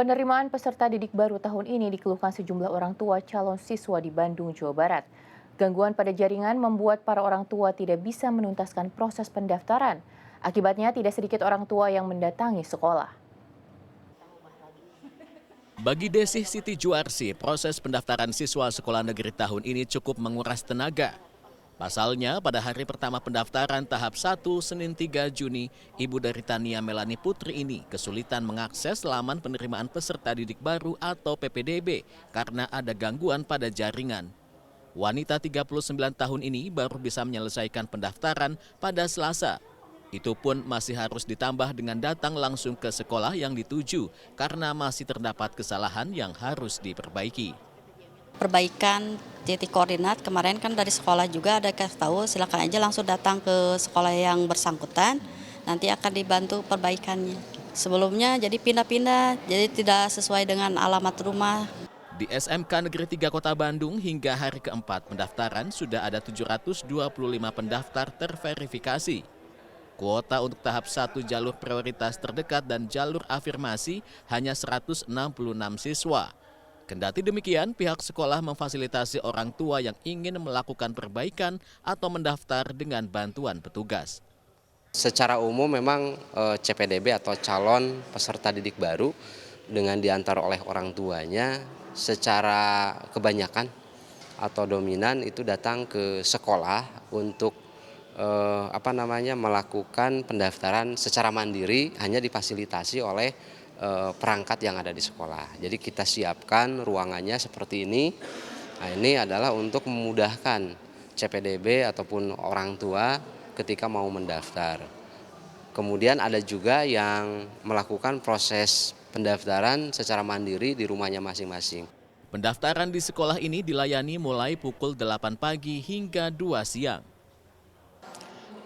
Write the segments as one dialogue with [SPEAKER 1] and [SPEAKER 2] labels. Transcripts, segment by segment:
[SPEAKER 1] Penerimaan peserta didik baru tahun ini dikeluhkan sejumlah orang tua calon siswa di Bandung, Jawa Barat. Gangguan pada jaringan membuat para orang tua tidak bisa menuntaskan proses pendaftaran. Akibatnya tidak sedikit orang tua yang mendatangi sekolah.
[SPEAKER 2] Bagi Desih Siti Juarsi, proses pendaftaran siswa sekolah negeri tahun ini cukup menguras tenaga. Pasalnya, pada hari pertama pendaftaran tahap 1 Senin 3 Juni, ibu dari Tania Melani Putri ini kesulitan mengakses laman penerimaan peserta didik baru atau PPDB karena ada gangguan pada jaringan. Wanita 39 tahun ini baru bisa menyelesaikan pendaftaran pada Selasa. Itu pun masih harus ditambah dengan datang langsung ke sekolah yang dituju karena masih terdapat kesalahan yang harus diperbaiki.
[SPEAKER 3] Perbaikan titik koordinat kemarin kan dari sekolah juga ada kasih tahu, silakan aja langsung datang ke sekolah yang bersangkutan, nanti akan dibantu perbaikannya. Sebelumnya jadi pindah-pindah, jadi tidak sesuai dengan alamat rumah.
[SPEAKER 2] Di SMK Negeri 3 Kota Bandung hingga hari keempat pendaftaran sudah ada 725 pendaftar terverifikasi. Kuota untuk tahap 1 jalur prioritas terdekat dan jalur afirmasi hanya 166 siswa. Kendati demikian, pihak sekolah memfasilitasi orang tua yang ingin melakukan perbaikan atau mendaftar dengan bantuan petugas.
[SPEAKER 4] Secara umum memang CPDB atau calon peserta didik baru dengan diantar oleh orang tuanya secara kebanyakan atau dominan itu datang ke sekolah untuk melakukan pendaftaran secara mandiri, hanya difasilitasi oleh perangkat yang ada di sekolah. Jadi kita siapkan ruangannya seperti ini. Nah, ini adalah untuk memudahkan CPDB ataupun orang tua ketika mau mendaftar. Kemudian ada juga yang melakukan proses pendaftaran secara mandiri di rumahnya masing-masing.
[SPEAKER 2] Pendaftaran di sekolah ini dilayani mulai pukul 8 pagi hingga 2 siang.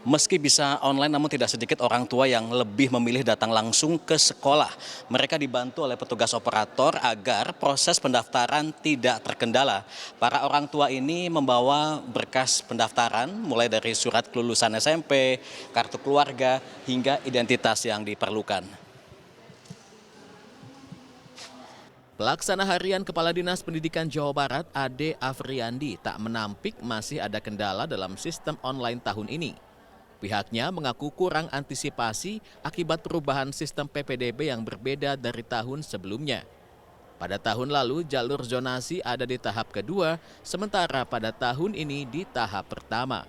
[SPEAKER 5] Meski bisa online, namun tidak sedikit orang tua yang lebih memilih datang langsung ke sekolah. Mereka dibantu oleh petugas operator agar proses pendaftaran tidak terkendala. Para orang tua ini membawa berkas pendaftaran mulai dari surat kelulusan SMP, kartu keluarga, hingga identitas yang diperlukan.
[SPEAKER 2] Pelaksana harian Kepala Dinas Pendidikan Jawa Barat, Ade Afriandi, tak menampik masih ada kendala dalam sistem online tahun ini. Pihaknya mengaku kurang antisipasi akibat perubahan sistem PPDB yang berbeda dari tahun sebelumnya. Pada tahun lalu jalur zonasi ada di tahap kedua, sementara pada tahun ini di tahap pertama.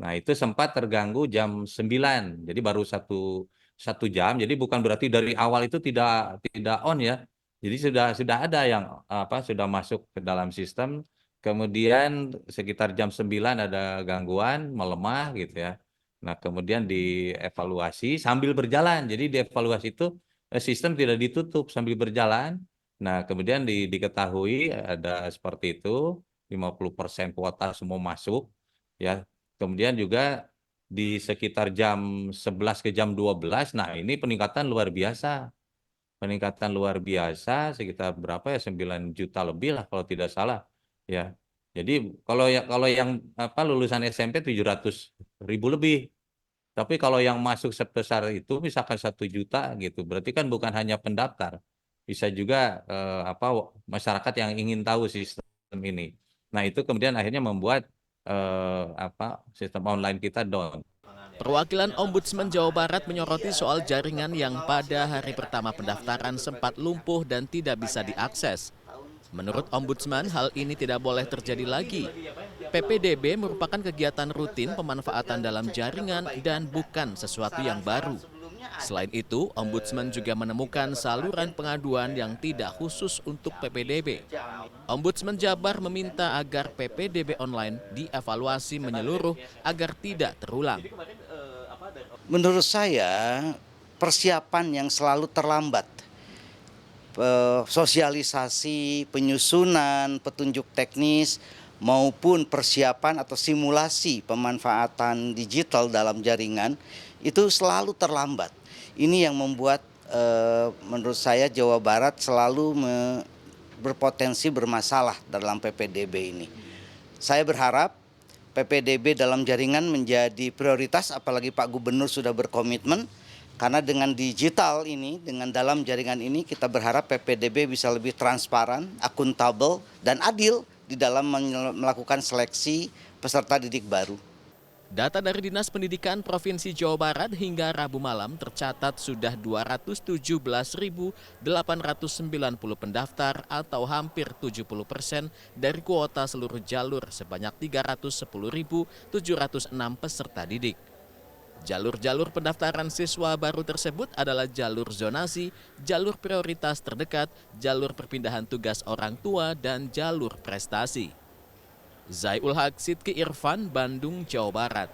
[SPEAKER 6] Nah itu sempat terganggu jam 9, jadi baru satu jam, jadi bukan berarti dari awal itu tidak on ya. Jadi sudah ada yang sudah masuk ke dalam sistem, kemudian sekitar jam 9 ada gangguan, melemah gitu ya. Nah, kemudian dievaluasi sambil berjalan. Jadi dievaluasi itu sistem tidak ditutup sambil berjalan. Nah, kemudian diketahui ada seperti itu, 50% kuota semua masuk. Ya, kemudian juga di sekitar jam 11 ke jam 12, nah ini peningkatan luar biasa. Peningkatan luar biasa sekitar berapa ya, 9 juta lebih lah kalau tidak salah. Ya, jadi kalau yang lulusan SMP 700.000 lebih. Tapi kalau yang masuk sebesar itu misalkan 1 juta gitu, berarti kan bukan hanya pendaftar, bisa juga masyarakat yang ingin tahu sistem ini. Nah itu kemudian akhirnya membuat sistem online kita down.
[SPEAKER 2] Perwakilan Ombudsman Jawa Barat menyoroti soal jaringan yang pada hari pertama pendaftaran sempat lumpuh dan tidak bisa diakses. Menurut Ombudsman, hal ini tidak boleh terjadi lagi. PPDB merupakan kegiatan rutin pemanfaatan dalam jaringan dan bukan sesuatu yang baru. Selain itu, Ombudsman juga menemukan saluran pengaduan yang tidak khusus untuk PPDB. Ombudsman Jabar meminta agar PPDB online dievaluasi menyeluruh agar tidak terulang.
[SPEAKER 7] Menurut saya, persiapan yang selalu terlambat. Sosialisasi, penyusunan, petunjuk teknis, maupun persiapan atau simulasi pemanfaatan digital dalam jaringan itu selalu terlambat. Ini yang membuat menurut saya Jawa Barat selalu berpotensi bermasalah dalam PPDB ini. Saya berharap PPDB dalam jaringan menjadi prioritas, apalagi Pak Gubernur sudah berkomitmen Karena dengan digital ini, dengan dalam jaringan ini, kita berharap PPDB bisa lebih transparan, akuntabel, dan adil di dalam melakukan seleksi peserta didik baru.
[SPEAKER 2] Data dari Dinas Pendidikan Provinsi Jawa Barat hingga Rabu malam tercatat sudah 217.890 pendaftar atau hampir 70% dari kuota seluruh jalur sebanyak 310.706 peserta didik. Jalur-jalur pendaftaran siswa baru tersebut adalah jalur zonasi, jalur prioritas terdekat, jalur perpindahan tugas orang tua, dan jalur prestasi. Zai ul Haq, Sidki Irfan, Bandung, Jawa Barat.